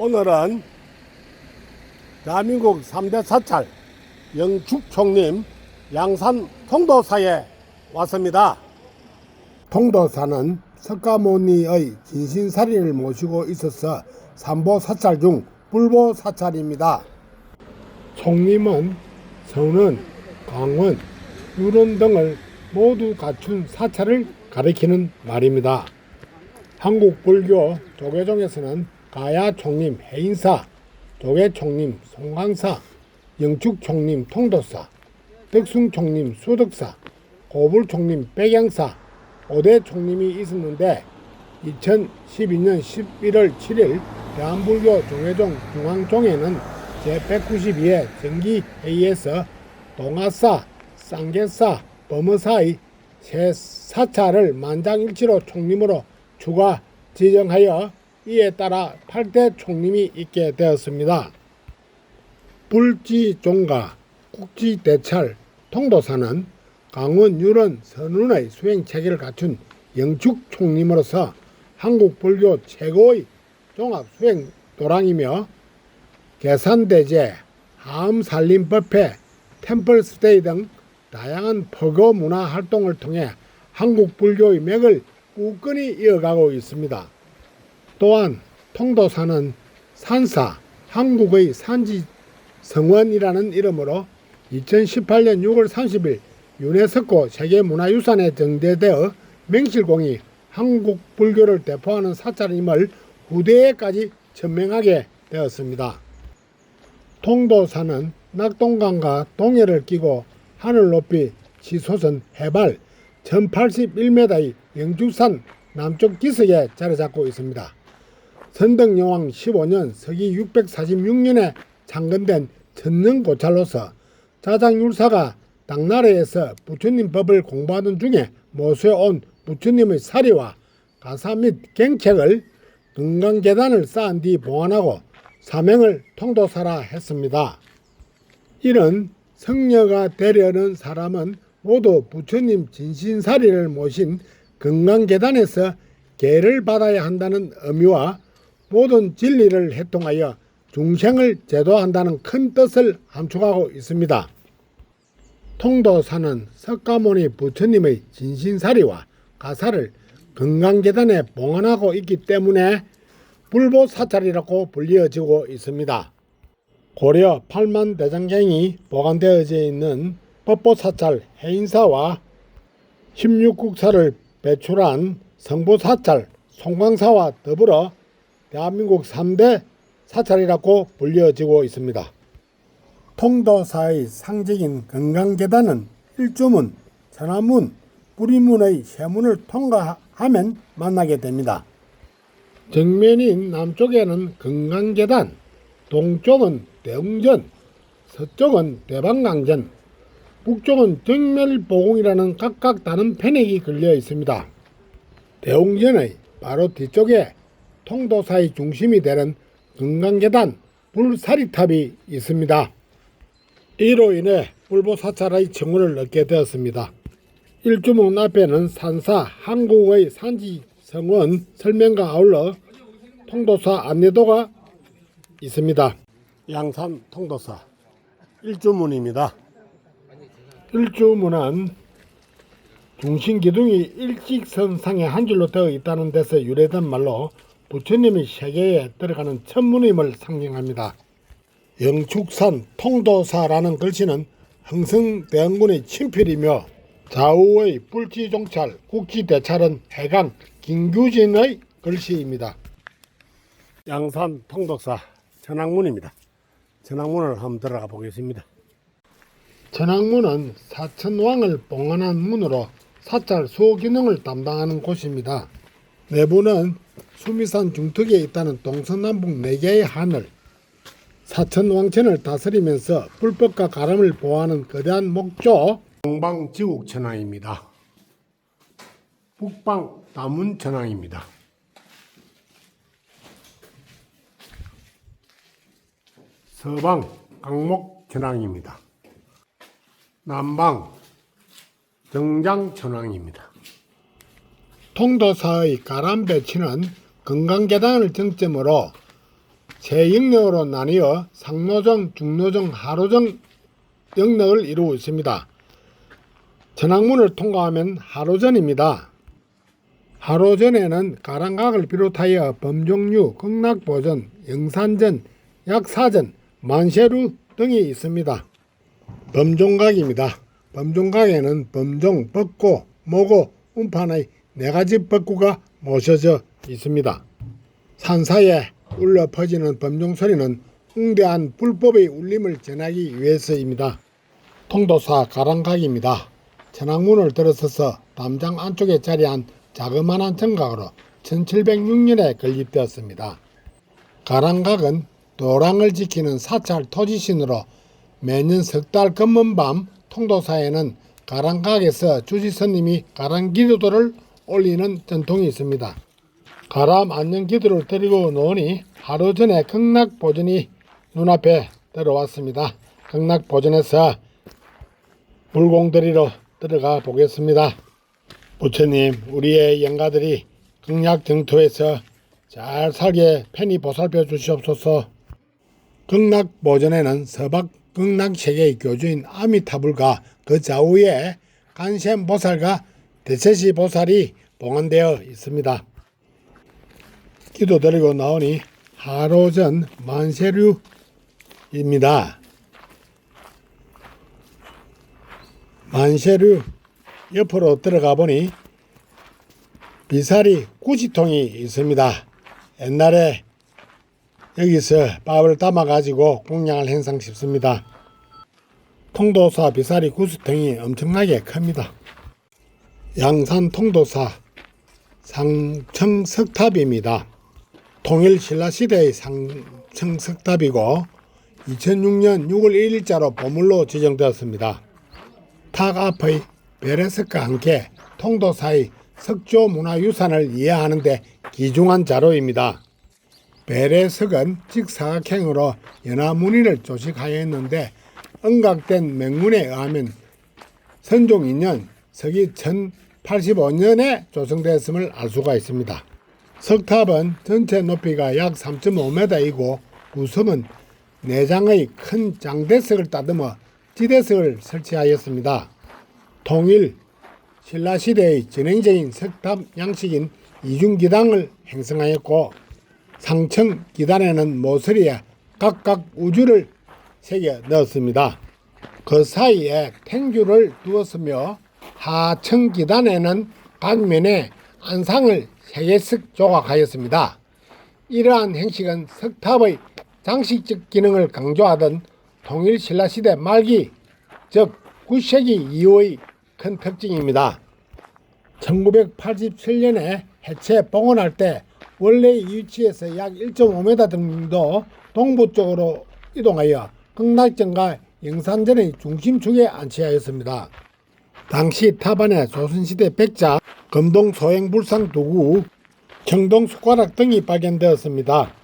오늘은 대한민국 3대 사찰 영축총림 양산 통도사에 왔습니다. 통도사는 석가모니의 진신사리를 모시고 있어서 삼보사찰 중 불보사찰입니다. 총림은 선원, 강원, 유론 등을 모두 갖춘 사찰을 가리키는 말입니다. 한국 불교 조계종에서는 가야총림 해인사, 조계총림 송광사, 영축총림 통도사, 덕숭총림 수덕사, 고불총림 백양사 5대 총림이 있었는데 2012년 11월 7일 대한불교 조계종 중앙종회는 제192회 정기회의에서 동아사, 쌍계사, 범어사의 세 사찰을 만장일치로 총림으로 추가 지정하여 이에 따라 8대 총림이 있게 되었습니다. 불지종가, 국지대찰, 통도사는 강원, 유론, 선운의 수행체계를 갖춘 영축총림으로서 한국 불교 최고의 종합수행도랑이며 계산대제, 하음살림법회, 템플스테이 등 다양한 퍼거 문화 활동을 통해 한국 불교의 맥을 꾸준히 이어가고 있습니다. 또한 통도사는 산사, 한국의 산지 성원이라는 이름으로 2018년 6월 30일 유네스코 세계문화유산에 등재되어 명실공히 한국 불교를 대표하는 사찰임을 후대에까지 천명하게 되었습니다. 통도사는 낙동강과 동해를 끼고 하늘 높이 지소선 해발 1081m의 영주산 남쪽 기슭에 자리 잡고 있습니다. 선덕여왕 15년 서기 646년에 창건된 천년고찰로서 자장율사가 당나라에서 부처님 법을 공부하던 중에 모셔온 부처님의 사리와 가사 및 경책을 금강계단을 쌓은 뒤 보관하고 사명을 통도사라 했습니다. 이런 성녀가 되려는 사람은 모두 부처님 진신사리를 모신 금강계단에서 계를 받아야 한다는 의미와 모든 진리를 해통하여 중생을 제도한다는 큰 뜻을 함축하고 있습니다. 통도사는 석가모니 부처님의 진신사리와 가사를 금강계단에 봉헌하고 있기 때문에 불보사찰이라고 불리어지고 있습니다. 고려 8만 대장경이 보관되어져 있는 법보사찰 해인사와 16국사를 배출한 성보사찰 송광사와 더불어 대한민국 3대 사찰이라고 불려지고 있습니다. 통도사의 상징인 금강계단은 일주문, 천하문, 뿌리문의 세 문을 통과하면 만나게 됩니다. 정면인 남쪽에는 금강계단, 동쪽은 대웅전, 서쪽은 대방강전, 북쪽은 정멸보궁이라는 각각 다른 편액이 걸려 있습니다. 대웅전의 바로 뒤쪽에 통도사의 중심이 되는 금강계단 불사리탑이 있습니다. 이로 인해 불보사찰의称호를 얻게 되었습니다. 일주문 앞에는 산사 한국의 산지 성원 설명과 아울러 통도사 안내도가 있습니다. 양산 통도사 일주문입니다. 일주문은 중심기둥이 일직선상에 한 줄로 되어 있다는 데서 유래된 말로 부처님이 세계에 들어가는 천문임을 상징합니다. 영축산 통도사라는 글씨는 흥성대원군의 친필이며 좌우의 불지종찰, 국지대찰은 해강 김규진의 글씨입니다. 양산 통도사 전학문입니다. 전학문을 한번 들어가 보겠습니다. 전학문은 사천왕을 봉헌한 문으로 사찰 수호 기능을 담당하는 곳입니다. 내부는 수미산 중턱에 있다는 동서남북 4개의 하늘, 사천왕천을 다스리면서 불법과 가람을 보호하는 거대한 목조 동방지국천왕입니다. 북방 다문천왕입니다. 서방 강목천왕입니다. 남방 정장천왕입니다. 통도사의 가람 배치는 금강계단을 정점으로 세 영역으로 나뉘어 상로정, 중로정, 하로정 영역을 이루고 있습니다. 전학문을 통과하면 하로전입니다. 하로전에는 가랑각을 비롯하여 범종류, 극락보전, 영산전, 약사전, 만세루 등이 있습니다. 범종각입니다. 범종각에는 범종, 벚고, 모고, 운판의 4가지 벚구가 모셔져 있습니다. 산사에 울려 퍼지는 범종소리는 웅대한 불법의 울림을 전하기 위해서입니다. 통도사 가랑각입니다. 전학문을 들어서서 담장 안쪽에 자리한 자그마한 정각으로 1706년에 건립되었습니다. 가랑각은 도랑을 지키는 사찰 토지신으로 매년 석달 검문밤 통도사에는 가랑각에서 주지스님이 가랑기도를 올리는 전통이 있습니다. 가람 안녕기도를 드리고 노니 하루 전에 극락보전이 눈앞에 들어왔습니다. 극락보전에서 물공들이로 들어가 보겠습니다. 부처님, 우리의 영가들이 극락정토에서 잘 살게 편히 보살펴 주시옵소서. 극락보전에는 서박 극락세계의 교주인 아미타불과 그 좌우에 간센보살과 대체시 보살이 봉헌되어 있습니다. 기도드리고 나오니 하로전 만세류입니다. 만세류 옆으로 들어가 보니 비사리 구시통이 있습니다. 옛날에 여기서 밥을 담아 가지고 공양을 행상십습니다. 통도사 비사리 구시통이 엄청나게 큽니다. 양산 통도사 상청석탑입니다. 통일신라시대의 상청석탑이고 2006년 6월 1일자로 보물로 지정되었습니다. 탑 앞의 베레석과 함께 통도사의 석조문화유산을 이해하는 데 귀중한 자료입니다. 베레석은 직사각형으로 연화무늬를 조직하였는데 언각된 맹문에 의하면 선종 2년 서기 1085년에 조성되었음을 알 수가 있습니다. 석탑은 전체 높이가 약 3.5m이고 구성은 4장의 큰 장대석을 따듬어 지대석을 설치하였습니다. 통일 신라시대의 전형적인 석탑 양식인 이중기단을 형성하였고 상층 기단에는 모서리에 각각 우주를 새겨 넣었습니다. 그 사이에 탱주를 두었으며 하층 기단에는 각 면에 안상을 3개씩 조각하였습니다. 이러한 형식은 석탑의 장식적 기능을 강조하던 통일신라시대 말기 즉 9세기 이후의 큰 특징입니다. 1987년에 해체 봉헌할 때 원래의 위치에서 약 1.5m 정도 동부 쪽으로 이동하여 극락전과 영산전의 중심축에 안치하였습니다. 당시 탑 안에 조선시대 백자, 금동 소행불상 두구, 청동 숟가락 등이 발견되었습니다.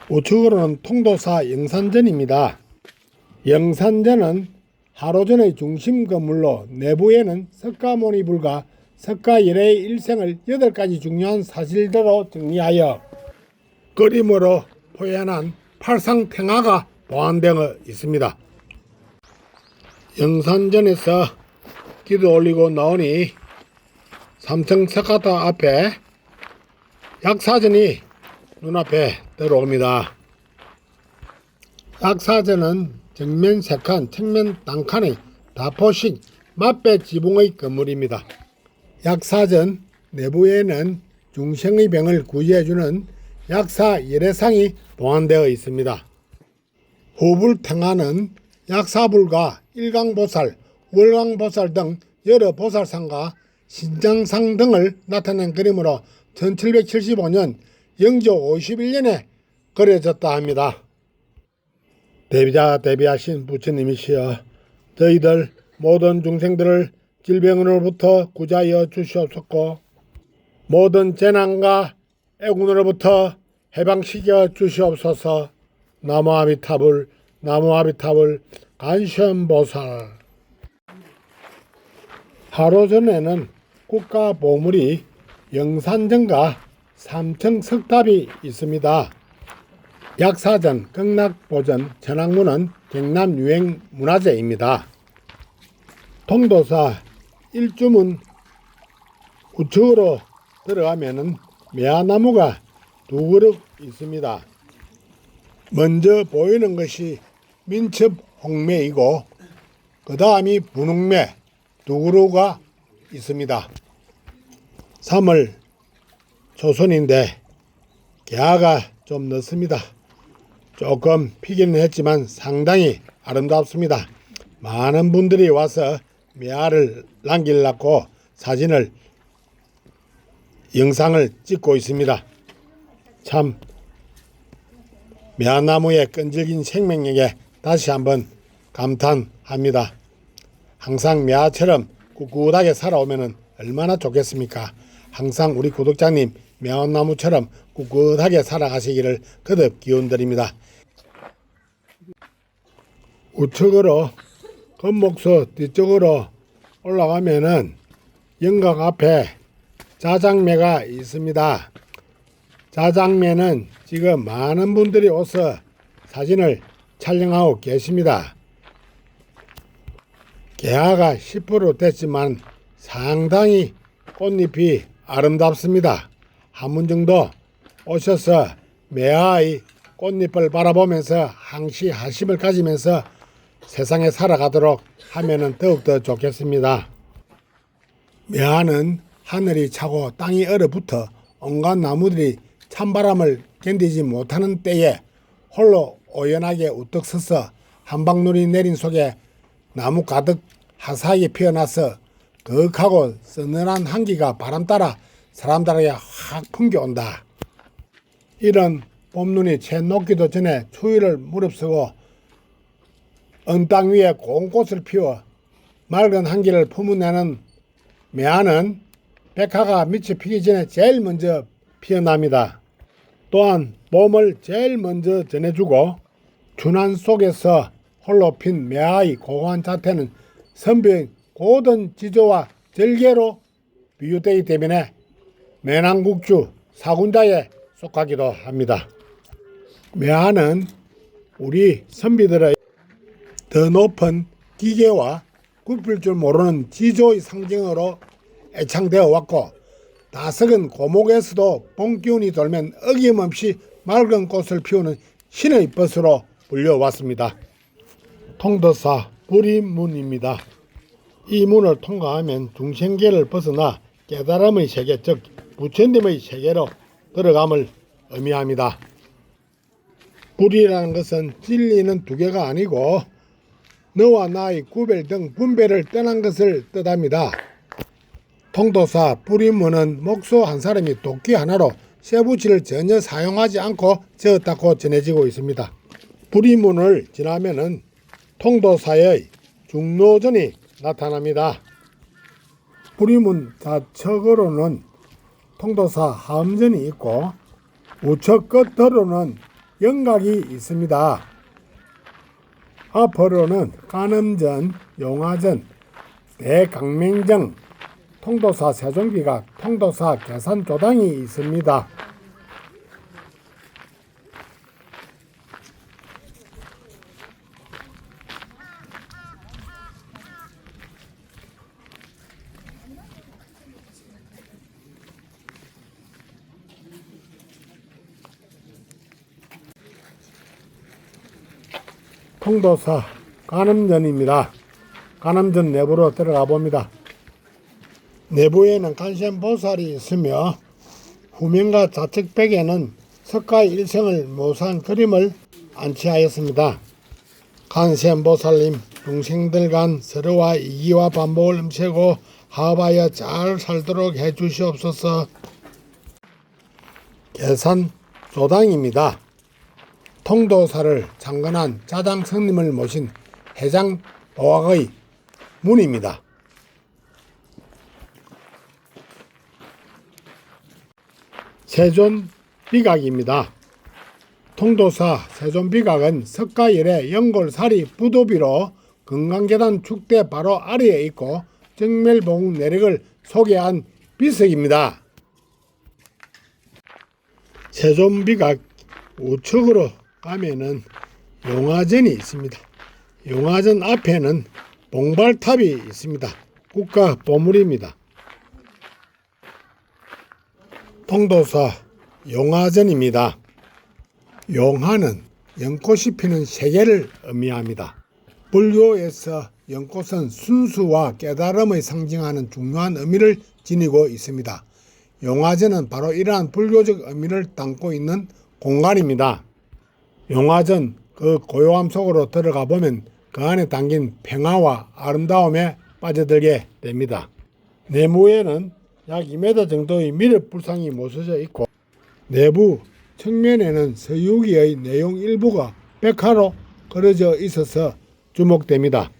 우측으로는 통도사 영산전입니다. 영산전은 하로전의 중심 건물로 내부에는 석가모니불과 석가열애의 일생을 8가지 중요한 사실대로 정리하여 그림으로 표현한 팔상탱화가 보완되어 있습니다. 영산전에서 기도 올리고 나오니 삼층 석가탑 앞에 약사전이 눈앞에 들어옵니다. 약사전은 정면 3칸, 측면 단칸의 다포식 맞배 지붕의 건물입니다. 약사전 내부에는 중생의 병을 구제해주는 약사 열애상이 보완되어 있습니다. 후불탱화는 약사불과 일광보살, 월광보살 등 여러 보살상과 신장상 등을 나타낸 그림으로 1775년 영조 51년에 그려졌다 합니다. 대비자 대비하신 부처님이시여 저희들 모든 중생들을 질병으로부터 구자하여 주시옵소서. 모든 재난과 애군으로부터 해방시켜 주시옵소서. 나무 아미타불 나무 아미타불 간센보살. 하로전에는 국가보물이 영산전과 삼층석탑이 있습니다. 약사전, 극락보전, 천왕문은 경남 유행 문화재입니다. 통도사 일주문 우측으로 들어가면은 매화나무가 두 그룹 있습니다. 먼저 보이는 것이 민첩 홍매이고 그 다음이 분홍매 두 그루가 있습니다. 3월 초순인데 개화가 좀 늦습니다. 조금 피기는 했지만 상당히 아름답습니다. 많은 분들이 와서 매화를 남기려고 사진을 영상을 찍고 있습니다. 참 매화나무의 끈질긴 생명력에 다시 한번 감탄합니다. 항상 매화처럼 꿋꿋하게 살아오면 얼마나 좋겠습니까? 항상 우리 구독자님 매화나무처럼 꿋꿋하게 살아가시기를 거듭 기원드립니다. 우측으로 건목소 뒤쪽으로 올라가면은 영각 앞에 자장매가 있습니다. 자장매는 지금 많은 분들이 와서 사진을 촬영하고 계십니다. 개화가 10% 됐지만 상당히 꽃잎이 아름답습니다. 한 분 정도 오셔서 매화의 꽃잎을 바라보면서 항시 하심을 가지면서 세상에 살아가도록 하면은 더욱더 좋겠습니다. 매화는 하늘이 차고 땅이 얼어붙어 온갖 나무들이 찬바람을 견디지 못하는 때에 홀로 오연하게 우뚝 서서 한방눈이 내린 속에 나무 가득 하사하게 피어나서 거하고 서늘한 한기가 바람 따라 사람들에게 확 풍겨온다. 이런 봄눈이 채 녹기도 전에 추위를 무릅쓰고 언 땅 위에 고운 꽃을 피워 맑은 한기를 품어내는 매화는 백화가 미처 피기 전에 제일 먼저 피어납니다. 또한 봄을 제일 먼저 전해주고 준한 속에서 홀로 핀 매화의 고고한 자태는 선비의 고든 지조와 절개로 비유되기 때문에 매낭국주 사군자에 속하기도 합니다. 매화는 우리 선비들의 더 높은 기계와 굽힐 줄 모르는 지조의 상징으로 애창되어 왔고 다석은 고목에서도 봄 기운이 돌면 어김없이 맑은 꽃을 피우는 신의 벗으로 불려왔습니다. 통도사 불임문입니다. 이 문을 통과하면 중생계를 벗어나 깨달음의 세계 즉 부처님의 세계로 들어감을 의미합니다. 불이라는 것은 진리는 두 개가 아니고 너와 나의 구별 등 분배를 떠난 것을 뜻합니다. 통도사 불임문은 목소 한 사람이 도끼 하나로 쇠붙이를 전혀 사용하지 않고 지었다고 전해지고 있습니다. 불임문을 지나면은 통도사의 중노전이 나타납니다. 불임문 좌측으로는 통도사 하음전이 있고 우측 끝으로는 영각이 있습니다. 앞으로는 간음전, 용화전, 대강맹정, 통도사 세종기각, 통도사 계산조당이 있습니다. 통도사 간음전입니다. 간음전 내부로 들어가 봅니다. 내부에는 간센보살이 있으며 후면과 좌측 벽에는 석가의 일생을 묘사한 그림을 안치하였습니다. 간센보살님 중생들 간 서로와 이기와 반복을 음세고 화합하여 잘 살도록 해주시옵소서. 계산조당입니다. 통도사를 창건한 자당 성님을 모신 해장 도학의 문입니다. 세존비각입니다. 통도사 세존비각은 석가열의 연골사리 부도비로 건강계단 축대 바로 아래에 있고 정멸봉 내력을 소개한 비석입니다. 세존비각 우측으로 가면은 용화전이 있습니다. 용화전 앞에는 봉발탑이 있습니다. 국가 보물입니다. 통도사 용화전입니다. 용화는 연꽃이 피는 세계를 의미합니다. 불교에서 연꽃은 순수와 깨달음을 상징하는 중요한 의미를 지니고 있습니다. 용화전은 바로 이러한 불교적 의미를 담고 있는 공간입니다. 용화전 그 고요함 속으로 들어가 보면 그 안에 담긴 평화와 아름다움에 빠져들게 됩니다. 내부에는 약 2m 정도의 미륵불상이 모서져 있고 내부 측면에는 서유기의 내용 일부가 벽화로 그려져 있어서 주목됩니다.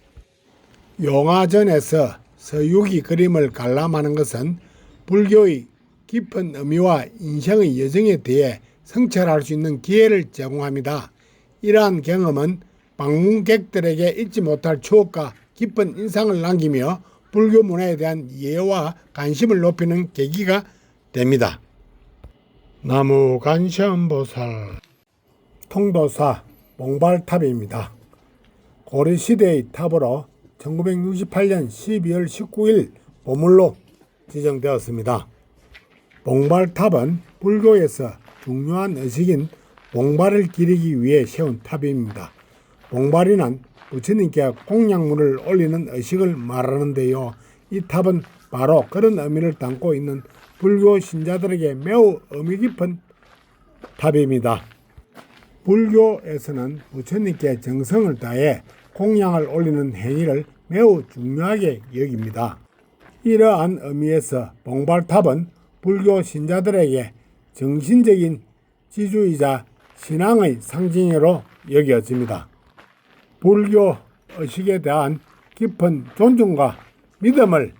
용화전에서 서유기 그림을 관람하는 것은 불교의 깊은 의미와 인생의 여정에 대해 성찰할 수 있는 기회를 제공합니다. 이러한 경험은 방문객들에게 잊지 못할 추억과 깊은 인상을 남기며 불교 문화에 대한 이해와 관심을 높이는 계기가 됩니다. 나무 간시암보살 통도사 봉발탑입니다. 고려시대의 탑으로 1968년 12월 19일 보물로 지정되었습니다. 봉발탑은 불교에서 중요한 의식인 봉발을 기리기 위해 세운 탑입니다. 봉발이란 부처님께 공양물을 올리는 의식을 말하는데요. 이 탑은 바로 그런 의미를 담고 있는 불교 신자들에게 매우 의미 깊은 탑입니다. 불교에서는 부처님께 정성을 다해 공양을 올리는 행위를 매우 중요하게 여깁니다. 이러한 의미에서 봉발탑은 불교 신자들에게 정신적인 지주이자 신앙의 상징으로 여겨집니다. 불교 의식에 대한 깊은 존중과 믿음을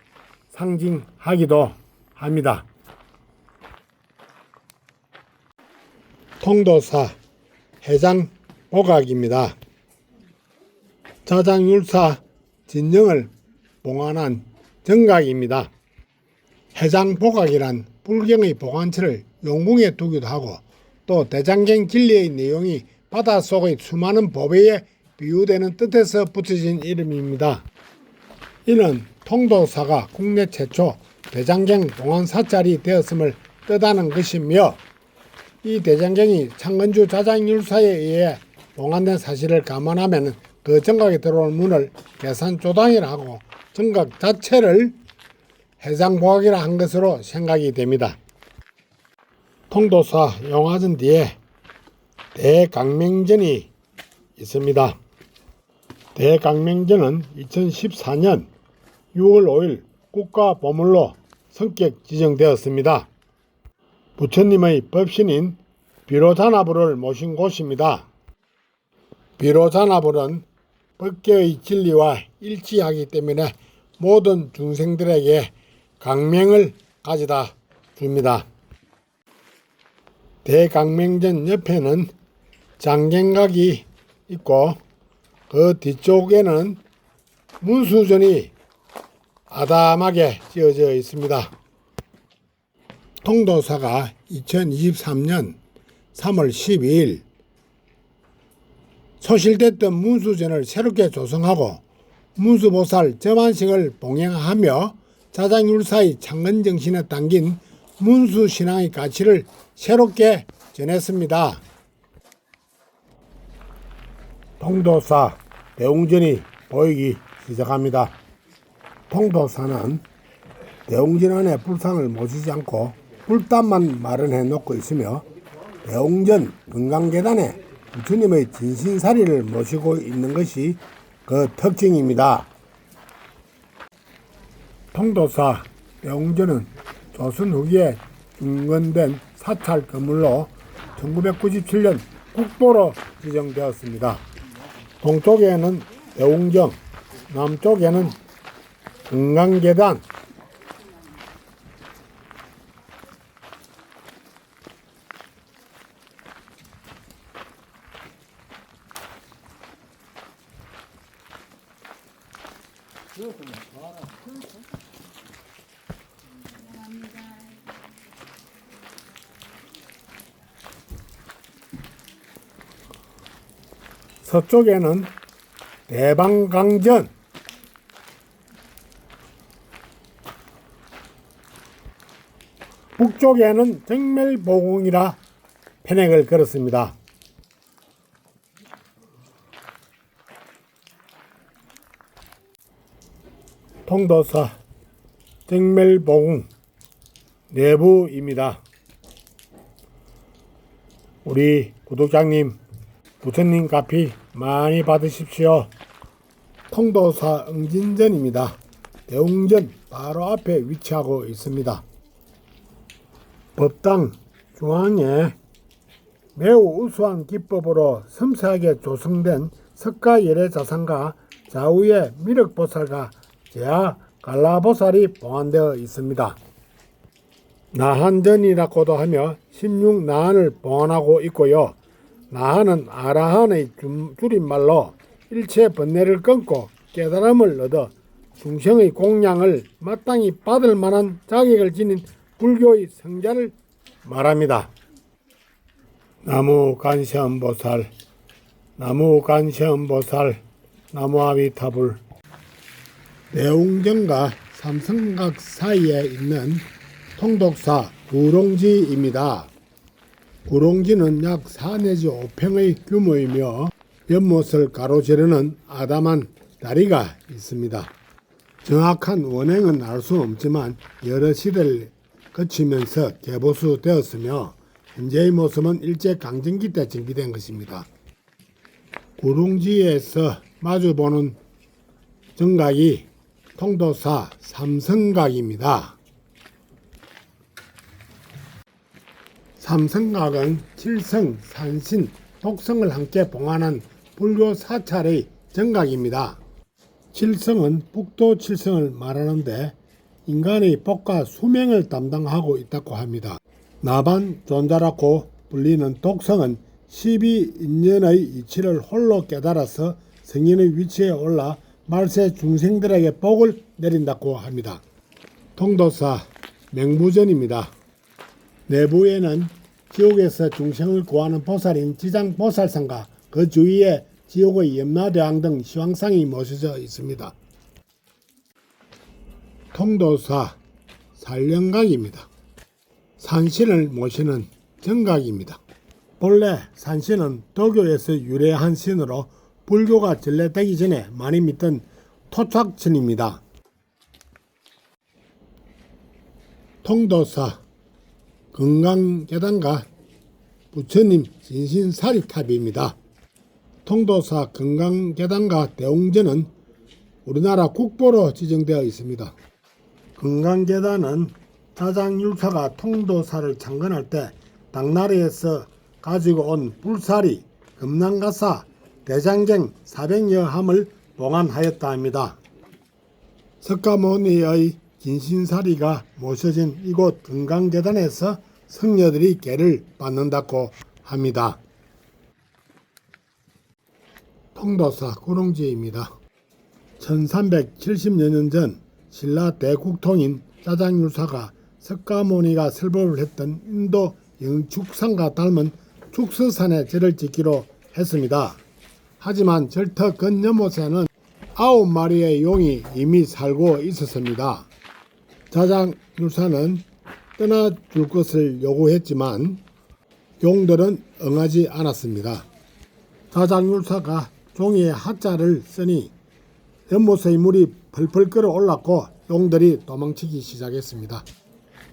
상징하기도 합니다. 통도사 해장보각입니다. 자장율사 진정을 봉안한 정각입니다. 해장보각이란 불경의 보관처를 용궁에 두기도 하고 또 대장경 진리의 내용이 바닷속의 수많은 보배에 비유되는 뜻에서 붙여진 이름입니다. 이는 통도사가 국내 최초 대장경 봉안사찰이 되었음을 뜻하는 것이며 이 대장경이 창건주 자장율사에 의해 봉안된 사실을 감안하면 그 정각에 들어올 문을 계산조당이라 하고 정각 자체를 해장보각이라 한 것으로 생각이 됩니다. 통도사 용화전 뒤에 대강명전이 있습니다. 대강명전은 2014년 6월 5일 국가보물로 성격 지정되었습니다. 부처님의 법신인 비로자나불을 모신 곳입니다. 비로자나불은 법계의 진리와 일치하기 때문에 모든 중생들에게 강명을 가져다 줍니다. 대강명전 옆에는 장경각이 있고 그 뒤쪽에는 문수전이 아담하게 지어져 있습니다. 통도사가 2023년 3월 12일 소실됐던 문수전을 새롭게 조성하고 문수보살 점안식을 봉행하며 자장율사의 창건정신에 담긴 문수신앙의 가치를 새롭게 전했습니다. 통도사 대웅전이 보이기 시작합니다. 통도사는 대웅전 안에 불상을 모시지 않고 불단만 마련해 놓고 있으며 대웅전 금강계단에 부처님의 진신사리를 모시고 있는 것이 그 특징입니다. 통도사 대웅전은 조선 후기에 중건된 사찰 건물로 1997년 국보로 지정되었습니다. 동쪽에는 대웅정, 남쪽에는 금강계단, 서쪽에는 대방강전, 북쪽에는 정멜보궁이라 편액을 걸었습니다. 통도사 정멜보궁 내부입니다. 우리 구독자님, 부처님 가피 많이 받으십시오. 통도사 응진전입니다. 대웅전 바로 앞에 위치하고 있습니다. 법당 중앙에 매우 우수한 기법으로 섬세하게 조성된 석가열애자상과 좌우에 미륵보살과 제하 갈라보살이 봉안되어 있습니다. 나한전이라고도 하며 16나한을 봉안하고 있고요. 나한은 아라한의 줄임말로 일체 번뇌를 끊고 깨달음을 얻어 중생의 공양을 마땅히 받을 만한 자격을 지닌 불교의 성자를 말합니다. 나무 간세음보살, 나무 간세음보살, 나무 아미타불. 대웅전과 삼성각 사이에 있는 통독사 구롱지입니다. 구롱지는 약 4 내지 5평의 규모이며 연못을 가로지르는 아담한 다리가 있습니다. 정확한 원행은 알 수 없지만 여러 시대를 거치면서 개보수되었으며 현재의 모습은 일제강점기 때 정비된 것입니다. 구롱지에서 마주보는 정각이 통도사 삼성각입니다. 삼성각은 칠성, 산신, 독성을 함께 봉안한 불교 사찰의 정각입니다. 칠성은 북도 칠성을 말하는데 인간의 복과 수명을 담당하고 있다고 합니다. 나반 존자라고 불리는 독성은 12인연의 이치를 홀로 깨달아서 성인의 위치에 올라 말세 중생들에게 복을 내린다고 합니다. 통도사 명부전입니다. 내부에는 지옥에서 중생을 구하는 보살인 지장보살상과 그 주위에 지옥의 염라대왕 등 시황상이 모셔져 있습니다. 통도사 산령각입니다. 산신을 모시는 정각입니다. 본래 산신은 도교에서 유래한 신으로 불교가 전래되기 전에 많이 믿던 토착신입니다. 통도사 건강계단과 부처님 진신사리탑입니다. 통도사 건강계단과 대웅전은 우리나라 국보로 지정되어 있습니다. 건강계단은 자장율사가 통도사를 창건할 때 당나라에서 가지고 온 불사리, 금난가사, 대장경 400여 함을 봉안하였다 합니다. 석가모니의 진신사리가 모셔진 이곳 건강계단에서 성녀들이 계를 받는다고 합니다. 통도사 구롱지입니다. 1370여 년 전 신라 대국통인 자장율사가 석가모니가 설법을 했던 인도 영축산과 닮은 축서산에 절을 짓기로 했습니다. 하지만 절터 건너못에는 9마리의 용이 이미 살고 있었습니다. 자장율사는 떠나줄 것을 요구했지만 용들은 응하지 않았습니다. 자장율사가 종이에 하자를 쓰니 연못의 물이 펄펄 끓어올랐고 용들이 도망치기 시작했습니다.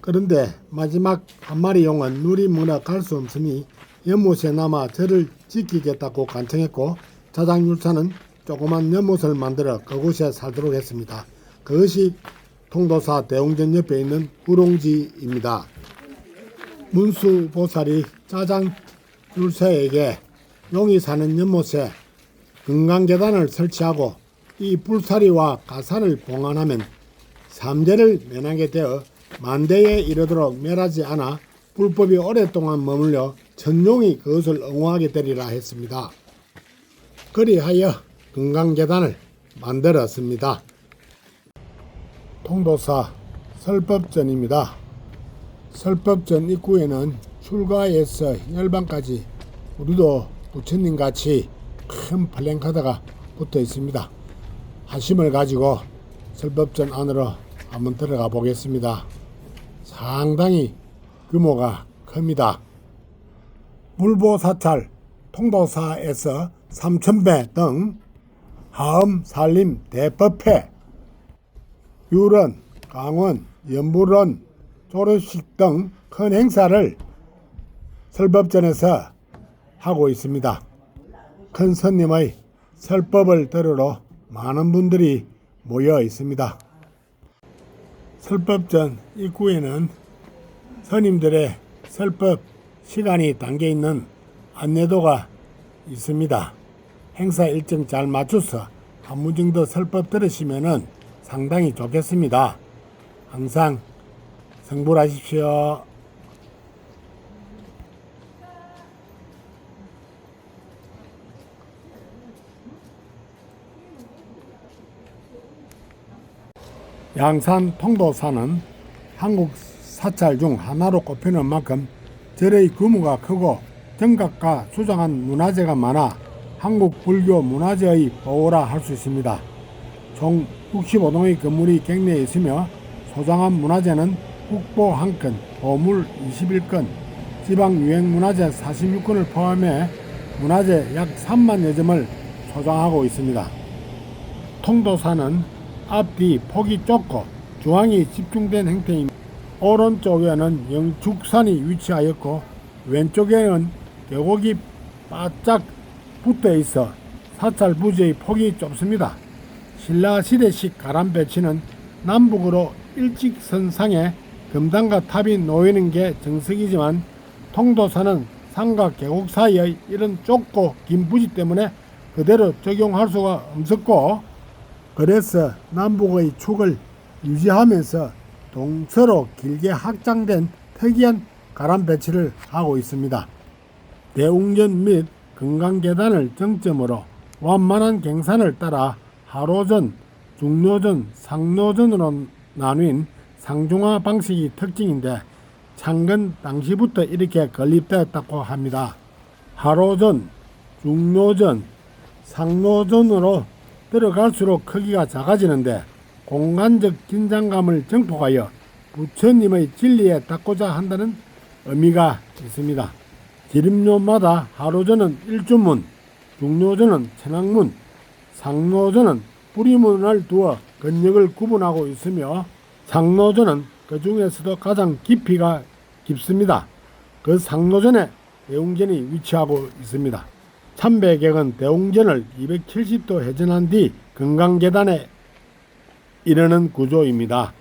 그런데 마지막 한 마리 용은 물이 무나 갈 수 없으니 연못에 남아 절을 지키겠다고 간청했고 자장율사는 조그만 연못을 만들어 그곳에 살도록 했습니다. 그것이 통도사 대웅전 옆에 있는 구롱지입니다. 문수보살이 자장율사에게 용이 사는 연못에 건강계단을 설치하고 이 불사리와 가산을 봉안하면 삼재를 면하게 되어 만대에 이르도록 멸하지 않아 불법이 오랫동안 머물려 천용이 그것을 응호하게 되리라 했습니다. 그리하여 건강계단을 만들었습니다. 통도사 설법전입니다. 설법전 입구에는 출가에서 열반까지 우리도 부처님같이 큰 플랜카드가 붙어 있습니다. 하심을 가지고 설법전 안으로 한번 들어가 보겠습니다. 상당히 규모가 큽니다. 물보사찰 통도사에서 삼천배 등 하엄, 산림, 대법회, 유런, 강원, 연불원, 졸업식 등 큰 행사를 설법전에서 하고 있습니다. 큰 스님의 설법을 들으러 많은 분들이 모여 있습니다. 설법전 입구에는 스님들의 설법 시간이 담겨 있는 안내도가 있습니다. 행사 일정 잘 맞춰서 한 문 정도 설법 들으시면은 상당히 좋겠습니다. 항상 성불하십시오. 양산 통도사는 한국 사찰 중 하나로 꼽히는 만큼 절의 규모가 크고 정각과 수정한 문화재가 많아 한국 불교 문화재의 보호라 할 수 있습니다. 총 65동의 건물이 격내에 있으며 소장한 문화재는 국보 1건, 보물 21건, 지방유행문화재 46건을 포함해 문화재 약 3만여 점을 소장하고 있습니다. 통도사는 앞뒤 폭이 좁고 중앙이 집중된 형태입니다. 오른쪽에는 영축산이 위치하였고 왼쪽에는 계곡이 바짝 붙어 있어 사찰 부지의 폭이 좁습니다. 신라시대식 가람 배치는 남북으로 일직선상에 금당과 탑이 놓이는 게 정석이지만 통도사는 산과 계곡 사이의 이런 좁고 긴 부지 때문에 그대로 적용할 수가 없었고, 그래서 남북의 축을 유지하면서 동서로 길게 확장된 특이한 가람 배치를 하고 있습니다. 대웅전 및 금강계단을 정점으로 완만한 갱산을 따라 하로전, 중로전, 상로전으로 나뉜 상중하 방식이 특징인데 창건 당시부터 이렇게 건립되었다고 합니다. 하로전, 중로전, 상로전으로 들어갈수록 크기가 작아지는데 공간적 긴장감을 증폭하여 부처님의 진리에 닿고자 한다는 의미가 있습니다. 지림묘마다 하로전은 일주문, 중로전은 천왕문, 상로전은 뿌리문을 두어 근역을 구분하고 있으며 상로전은 그 중에서도 가장 깊이가 깊습니다. 그 상로전에 대웅전이 위치하고 있습니다. 참배객은 대웅전을 270도 회전한 뒤 금강계단에 이르는 구조입니다.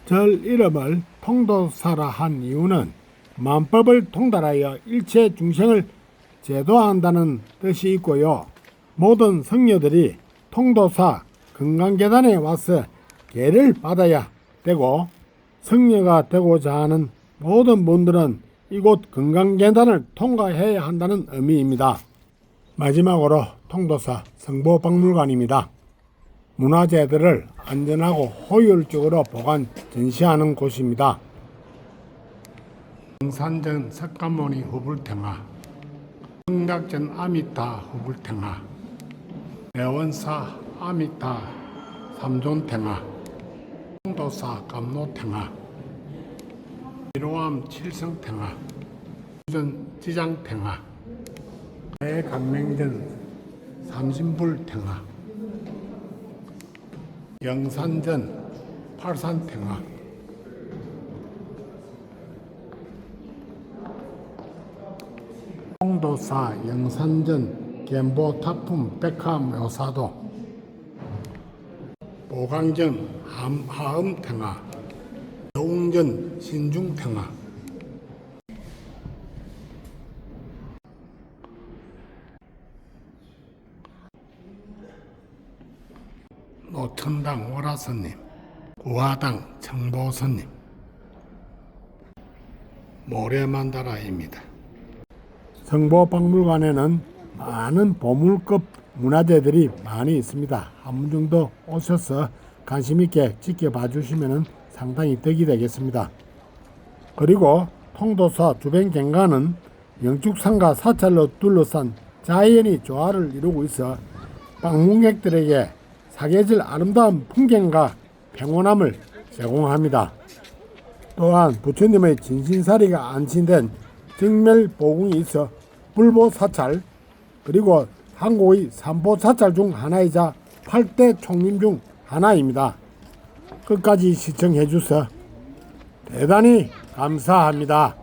절 이름을 통도사라 한 이유는 만법을 통달하여 일체 중생을 제도한다는 뜻이 있고요. 모든 성녀들이 통도사 금강계단에 와서 계를 받아야 되고, 성녀가 되고자 하는 모든 분들은 이곳 금강계단을 통과해야 한다는 의미입니다. 마지막으로 통도사 성보박물관입니다. 문화재들을 안전하고 효율적으로 보관, 전시하는 곳입니다. 영산전 석가모니 후불탱화, 성작전 아미타 후불탱화, 내원사 아미타 삼존탱화, 통도사 감로탱화, 미로암 칠성탱화, 수전 지장탱화, 대강맹전 삼신불탱화, 영산전 팔산탱화, 통도사 영산전 견보타품 백화묘사도, 보강전 하엄탱화, 대웅전 신중탱화, 노천당 오라스님, 구화당 청보스님, 모래만다라입니다. 성보박물관에는 많은 보물급 문화재들이 많이 있습니다. 한 분 정도 오셔서 관심 있게 지켜봐 주시면 상당히 덕이 되겠습니다. 그리고 통도사 주변 경관은 영축산과 사찰로 둘러싼 자연이 조화를 이루고 있어 방문객들에게 사계절 아름다운 풍경과 평온함을 제공합니다. 또한 부처님의 진신사리가 안친된 정멸보궁이 있어 불보사찰 그리고 한국의 삼보사찰 중 하나이자 8대 총림 중 하나입니다. 끝까지 시청해 주셔서 대단히 감사합니다.